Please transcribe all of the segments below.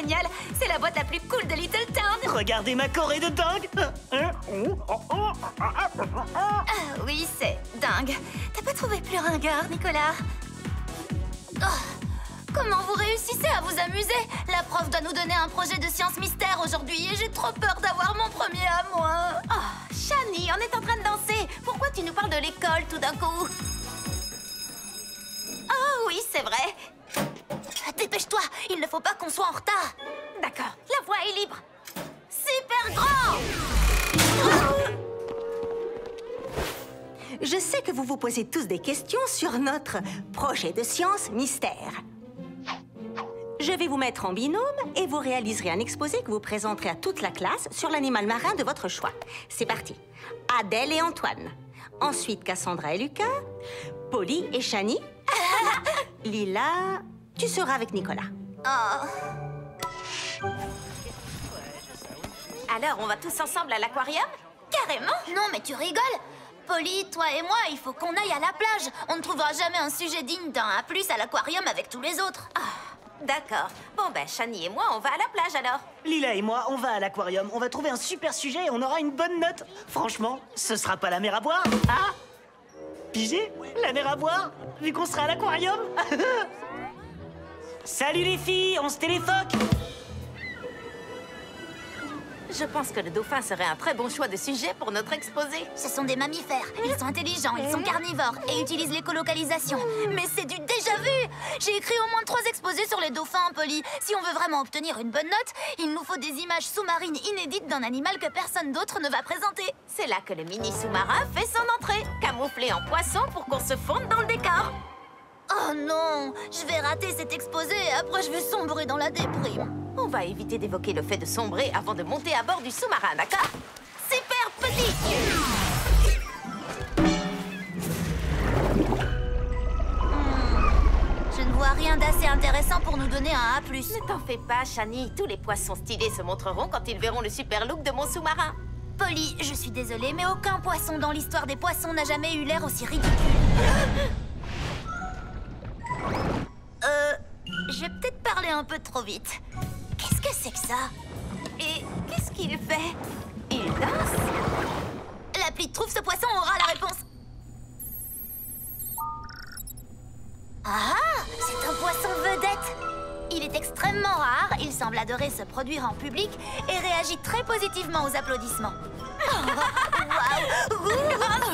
génial! C'est la boîte la plus cool de Little Town! Regardez ma Corée de dingue! Ah oui, c'est dingue. T'as pas trouvé plus ringard, Nicolas? Oh, comment vous réussissez à vous amuser? La prof doit nous donner un projet de science mystère aujourd'hui et j'ai trop peur d'avoir mon premier à moi. Oh, Shani, on est en train de danser. Pourquoi tu nous parles de l'école tout d'un coup? Oh oui, c'est vrai. Dépêche-toi, il ne faut pas qu'on soit en retard. D'accord, la voie est libre. Super grand! Je sais que vous vous posez tous des questions sur notre projet de science mystère. Je vais vous mettre en binôme et vous réaliserez un exposé que vous présenterez à toute la classe sur l'animal marin de votre choix. C'est parti. Adèle et Antoine. Ensuite, Cassandra et Lucas. Polly et Shani. Lila, tu seras avec Nicolas. Oh. Alors, on va tous ensemble à l'aquarium? Carrément! Non, mais tu rigoles! Polly, toi et moi, il faut qu'on aille à la plage. On ne trouvera jamais un sujet digne d'un A+ à l'aquarium avec tous les autres. Ah, d'accord. Bon, ben, Shani et moi, on va à la plage alors. Lila et moi, on va à l'aquarium. On va trouver un super sujet et on aura une bonne note. Franchement, ce sera pas la mer à boire, hein? Pigé? La mer à boire? Vu qu'on sera à l'aquarium? Salut les filles, on se téléphoque? Je pense que le dauphin serait un très bon choix de sujet pour notre exposé. Ce sont des mammifères. Ils sont intelligents, ils sont carnivores et utilisent l'écolocalisation. Mais c'est du déjà-vu! J'ai écrit au moins 3 exposés sur les dauphins, Polly. Si on veut vraiment obtenir une bonne note, il nous faut des images sous-marines inédites d'un animal que personne d'autre ne va présenter. C'est là que le mini sous-marin fait son entrée, camouflé en poisson pour qu'on se fonde dans le décor. Oh non! Je vais rater cet exposé et après je vais sombrer dans la déprime. On va éviter d'évoquer le fait de sombrer avant de monter à bord du sous-marin, d'accord? Super petit! Je ne vois rien d'assez intéressant pour nous donner un A+. Ne t'en fais pas, Shani. Tous les poissons stylés se montreront quand ils verront le super look de mon sous-marin. Polly, je suis désolée, mais aucun poisson dans l'histoire des poissons n'a jamais eu l'air aussi ridicule. J'ai peut-être parlé un peu trop vite. Qu'est-ce que c'est que ça? Et qu'est-ce qu'il fait? Il danse? L'appli de Trouve ce poisson aura la réponse. Ah, c'est un poisson vedette. Il est extrêmement rare, il semble adorer se produire en public et réagit très positivement aux applaudissements. Waouh!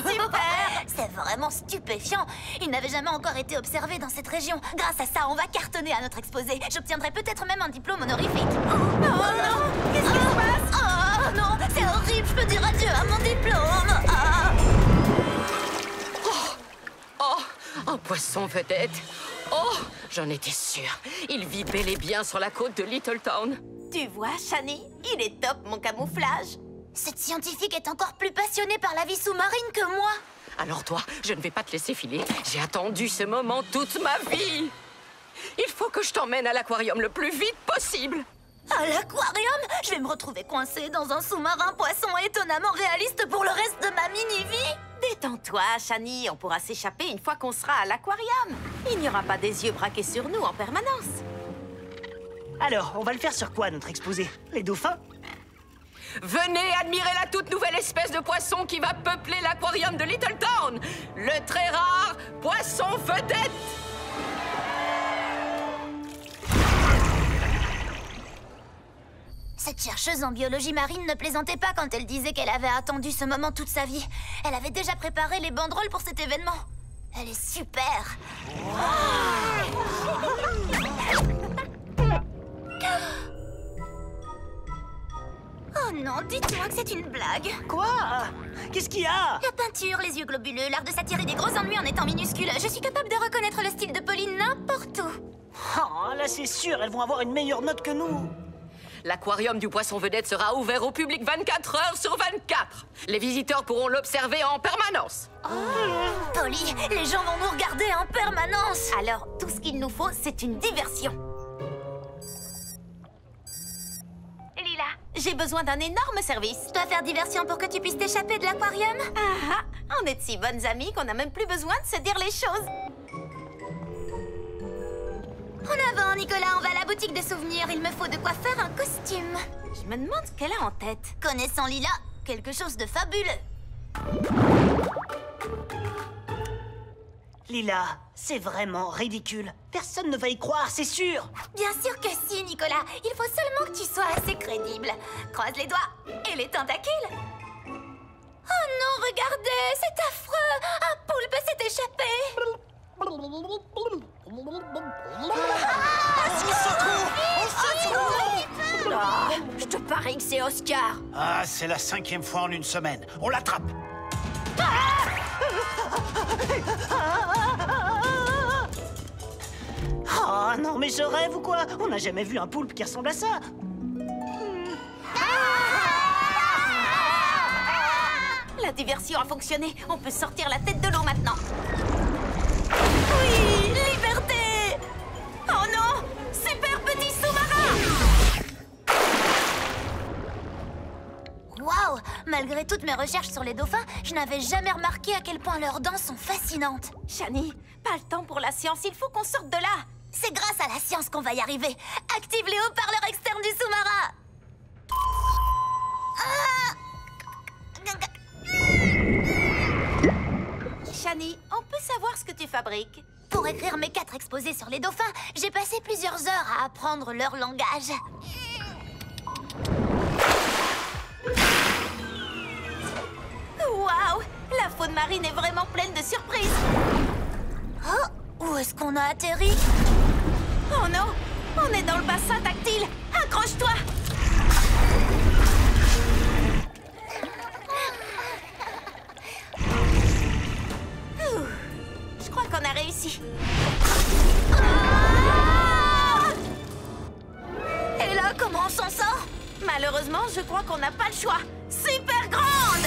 Super! C'est vraiment stupéfiant. Il n'avait jamais encore été observé dans cette région. Grâce à ça, on va cartonner à notre exposé. J'obtiendrai peut-être même un diplôme honorifique. Oh non! Qu'est-ce qui se passe? Oh non! C'est horrible, je peux dire adieu à mon diplôme. Oh, un poisson vedette. Oh, j'en étais sûre. Il vit bel et bien sur la côte de Little Town. Tu vois, Shani, il est top, mon camouflage. Cette scientifique est encore plus passionnée par la vie sous-marine que moi. Alors toi, je ne vais pas te laisser filer. J'ai attendu ce moment toute ma vie. Il faut que je t'emmène à l'aquarium le plus vite possible. À l'aquarium? Je vais me retrouver coincée dans un sous-marin poisson étonnamment réaliste pour le reste de ma mini-vie. Détends-toi, Shani, on pourra s'échapper une fois qu'on sera à l'aquarium. Il n'y aura pas des yeux braqués sur nous en permanence. Alors, on va le faire sur quoi, notre exposé? Les dauphins? Venez admirer la toute nouvelle espèce de poisson qui va peupler l'aquarium de Little Town. Le très rare poisson vedette. Cette chercheuse en biologie marine ne plaisantait pas quand elle disait qu'elle avait attendu ce moment toute sa vie. Elle avait déjà préparé les banderoles pour cet événement. Elle est super. Oh non, dites-moi que c'est une blague. Quoi? Qu'est-ce qu'il y a? La peinture, les yeux globuleux, l'art de s'attirer des gros ennuis en étant minuscule. Je suis capable de reconnaître le style de Pauline n'importe où. Oh, là c'est sûr, elles vont avoir une meilleure note que nous. L'aquarium du poisson vedette sera ouvert au public 24 heures sur 24. Les visiteurs pourront l'observer en permanence. Polly, les gens vont nous regarder en permanence. Alors, tout ce qu'il nous faut, c'est une diversion. Lila, j'ai besoin d'un énorme service. Je dois faire diversion pour que tu puisses t'échapper de l'aquarium? On est de si bonnes amies qu'on n'a même plus besoin de se dire les choses. En avant, Nicolas, on va à la boutique de souvenirs. Il me faut de quoi faire un costume. Je me demande ce qu'elle a en tête. Connaissant Lila, quelque chose de fabuleux. Lila, c'est vraiment ridicule. Personne ne va y croire, c'est sûr. Bien sûr que si, Nicolas. Il faut seulement que tu sois assez crédible. Croise les doigts. Et les tentacules. Oh non, regardez, c'est affreux. Un poulpe s'est échappé. Ah, je te parie que c'est Oscar. Ah, c'est la 5e fois en une semaine. On l'attrape. Oh non, mais je rêve ou quoi? On n'a jamais vu un poulpe qui ressemble à ça. La diversion a fonctionné. On peut sortir la tête de l'eau maintenant. Oui, liberté. Oh non, super petit sous-marin. Waouh, malgré toutes mes recherches sur les dauphins, je n'avais jamais remarqué à quel point leurs dents sont fascinantes. Shani, pas le temps pour la science. Il faut qu'on sorte de là. C'est grâce à la science qu'on va y arriver. Active les haut-parleurs externes du sous-marin. Shani, on peut savoir ce que tu fabriques? Pour écrire mes 4 exposés sur les dauphins, j'ai passé plusieurs heures à apprendre leur langage. Waouh! La faune marine est vraiment pleine de surprises. Oh, où est-ce qu'on a atterri? Oh non! On est dans le bassin tactile! Accroche-toi! Je crois qu'on a réussi. Et là, comment on s'en sort? Malheureusement, je crois qu'on n'a pas le choix. Super grande!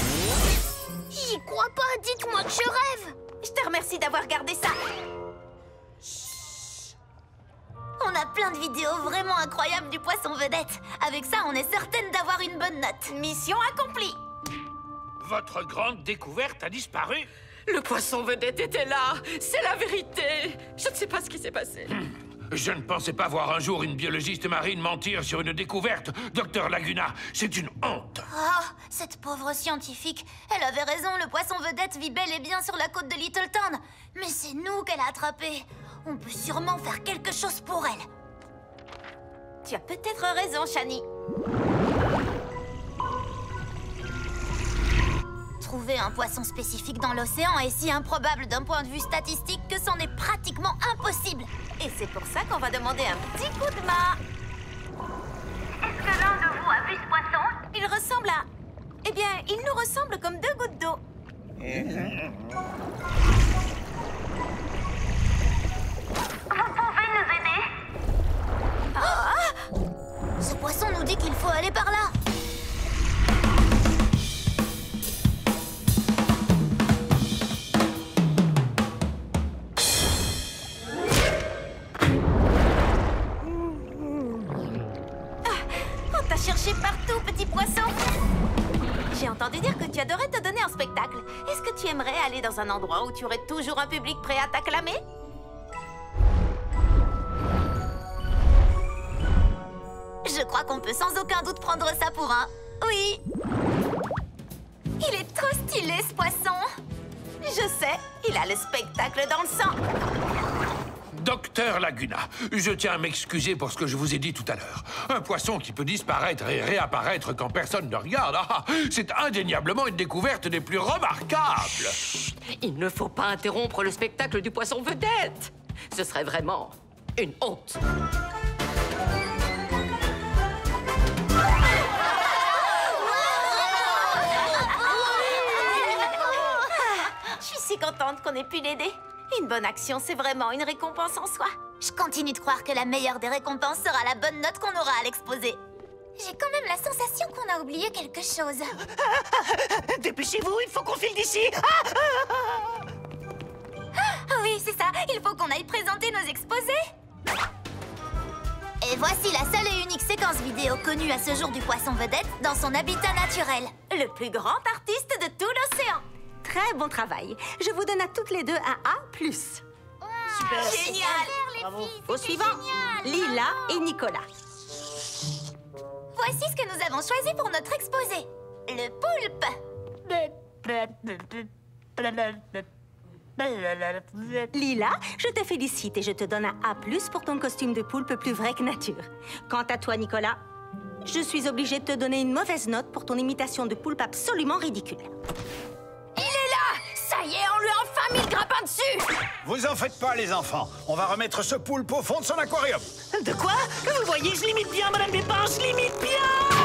J'y crois pas, dites-moi que je rêve. Je te remercie d'avoir gardé ça. On a plein de vidéos vraiment incroyables du poisson vedette. Avec ça, on est certaine d'avoir une bonne note. Mission accomplie. Votre grande découverte a disparu. Le poisson vedette était là. C'est la vérité. Je ne sais pas ce qui s'est passé. Je ne pensais pas voir un jour une biologiste marine mentir sur une découverte. Docteur Laguna, c'est une honte. Oh, cette pauvre scientifique. Elle avait raison, le poisson vedette vit bel et bien sur la côte de Littleton. Mais c'est nous qu'elle a attrapé. On peut sûrement faire quelque chose pour elle. Tu as peut-être raison, Shani. Trouver un poisson spécifique dans l'océan est si improbable d'un point de vue statistique que c'en est pratiquement impossible. Et c'est pour ça qu'on va demander un petit coup de main. Est-ce que l'un de vous a vu ce poisson? Il ressemble à... Eh bien, il nous ressemble comme 2 gouttes d'eau. Vous pouvez nous aider? Ce poisson nous dit qu'il faut aller par là. On t'a cherché partout, petit poisson. J'ai entendu dire que tu adorais te donner un spectacle. Est-ce que tu aimerais aller dans un endroit où tu aurais toujours un public prêt à t'acclamer? Je crois qu'on peut sans aucun doute prendre ça pour un... Oui. Il est trop stylé, ce poisson. Je sais, il a le spectacle dans le sang. Docteur Laguna, je tiens à m'excuser pour ce que je vous ai dit tout à l'heure. Un poisson qui peut disparaître et réapparaître quand personne ne regarde, c'est indéniablement une découverte des plus remarquables. Chut, il ne faut pas interrompre le spectacle du poisson vedette. Ce serait vraiment une honte. Je suis si contente qu'on ait pu l'aider. Une bonne action, c'est vraiment une récompense en soi. Je continue de croire que la meilleure des récompenses sera la bonne note qu'on aura à l'exposé. J'ai quand même la sensation qu'on a oublié quelque chose. Dépêchez-vous, il faut qu'on file d'ici. Ah oui, c'est ça. Il faut qu'on aille présenter nos exposés. Et voici la seule et unique séquence vidéo connue à ce jour du poisson vedette dans son habitat naturel. Le plus grand artiste de tout l'océan. Très bon travail. Je vous donne à toutes les deux un A+. Super. Génial. Bravo. Au suivant, Lila et Nicolas. Voici ce que nous avons choisi pour notre exposé. Le poulpe. Lila, je te félicite et je te donne un A+ pour ton costume de poulpe plus vrai que nature. Quant à toi, Nicolas, je suis obligée de te donner une mauvaise note pour ton imitation de poulpe absolument ridicule. Il est là! Ça y est, on lui a enfin mis le grappin dessus! Vous en faites pas, les enfants. On va remettre ce poulpe au fond de son aquarium. De quoi? Vous voyez, je l'imite bien, Madame Pépin, je l'imite bien!